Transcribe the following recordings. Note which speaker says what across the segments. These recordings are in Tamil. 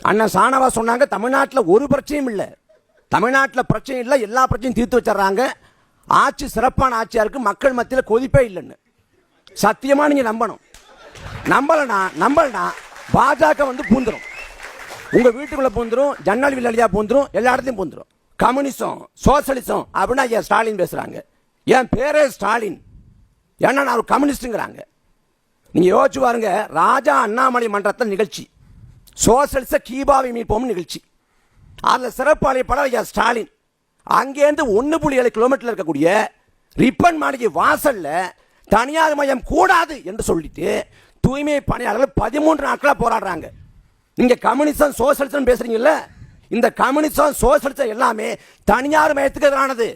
Speaker 1: அண்ணன் சாணவா சொன்னாங்க தமிழ்நாட்டில் ஒரு பிரச்சனையும் இல்லை, தமிழ்நாட்டில் பிரச்சனை இல்லை, எல்லா பிரச்சனையும் தீர்த்து வச்சிடறாங்க, ஆட்சி சிறப்பான ஆட்சியாக இருக்கு, மக்கள் மத்தியில் கொதிப்பே இல்லைன்னு. சத்தியமா நீங்க நம்பணும். நம்பலனா பாஜக வந்து பூந்துரும், உங்க வீட்டுக்குள்ள பூந்துரும், ஜன்னல் வழியா பூந்துரும், எல்லா இடத்துலையும் பூந்துரும். கம்யூனிசம் சோசியலிசம் அப்படின்னா ஐயா ஸ்டாலின் பேசுறாங்க. என் பேரே ஸ்டாலின், ஏன்னா நான் ஒரு கம்யூனிஸ்டுங்கிறாங்க. நீங்க யோசிச்சு பாருங்க, ராஜா அண்ணாமலை மன்றத்தில் நிகழ்ச்சி, சோசியலிச கீபாவை மீட்போம் நிகழ்ச்சி, அதில் சிறப்பு அழைப்பாளர் ஐயா ஸ்டாலின். அங்கேருந்து 1.7 கிலோமீட்டர் இருக்கக்கூடிய ரிப்பன் மாளிகை வாசல்ல தனியார் மையம் கூடாது என்று சொல்லிட்டு தூய்மை பணியாளர்கள் 13 நாட்களா போராடுறாங்க. நீங்க கம்யூனிசம் சோசியலிசம் பேசுறீங்கல்ல, இந்த கம்யூனிசம் சோசியலிசம் எல்லாமே தனியார் மையத்துக்கு எதிரானது.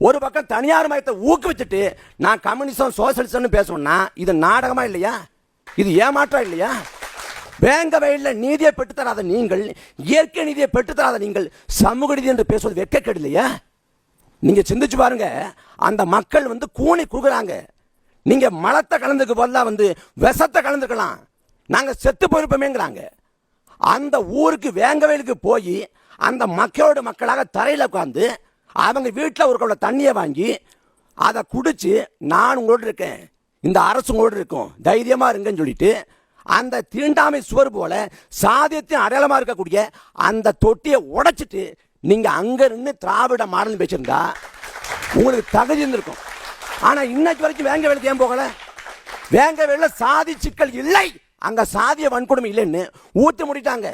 Speaker 1: ஒரு பக்கம் தனியார் மையத்தை ஊக்குவிச்சுட்டு நான் கம்யூனிசம் சோசியலிசம் பேசணும்னா இது நாடகமா இல்லையா? இது ஏமாற்றம் இல்லையா? வேங்க வயலில் நீதியை பெற்றுத்தராத நீங்கள், இயற்கை நீதியை பெற்றுத்தராத நீங்கள் சமூக நீதி என்று பேசுவது வெட்கக்கேடு இல்லையா? நீங்க சிந்திச்சு பாருங்க, அந்த மக்கள் வந்து கூணி குறுகுறாங்க. நீங்க மலத்தை கலந்துக்கு பதிலா வந்து விஷத்தை கலந்துக்கலாம், நாங்க செத்து போயிருப்போமேங்கிறாங்க. அந்த ஊருக்கு வேங்க வயலுக்கு போய் அந்த மக்களோட மக்களாக தரையில் உட்கார்ந்து அவங்க வீட்டில் ஒரு குடம் தண்ணியை வாங்கி அதை குடிச்சு நான் உங்களோடு இருக்கேன், இந்த அரசு உங்களோடு இருக்கும், தைரியமா இருங்கன்னு சொல்லிட்டு அந்த தீண்டாமை சுவர் போல சாதியத்தின் அடையாளமா இருக்கக்கூடிய அந்த தொட்டியை உடைச்சிட்டு நீங்க அங்க நின்று திராவிட மாடல் பேசியிருந்தா உங்களுக்கு தகுதி இருந்திருக்கும். ஆனா இன்னைக்கு வரைக்கும் வேங்க வேலைக்கு ஏன் போகல? வேங்க வேலை சாதி சிக்கல் இல்லை, அங்க சாதிய வன்கொடுமை இல்லைன்னு ஊத்து முடிட்டாங்க.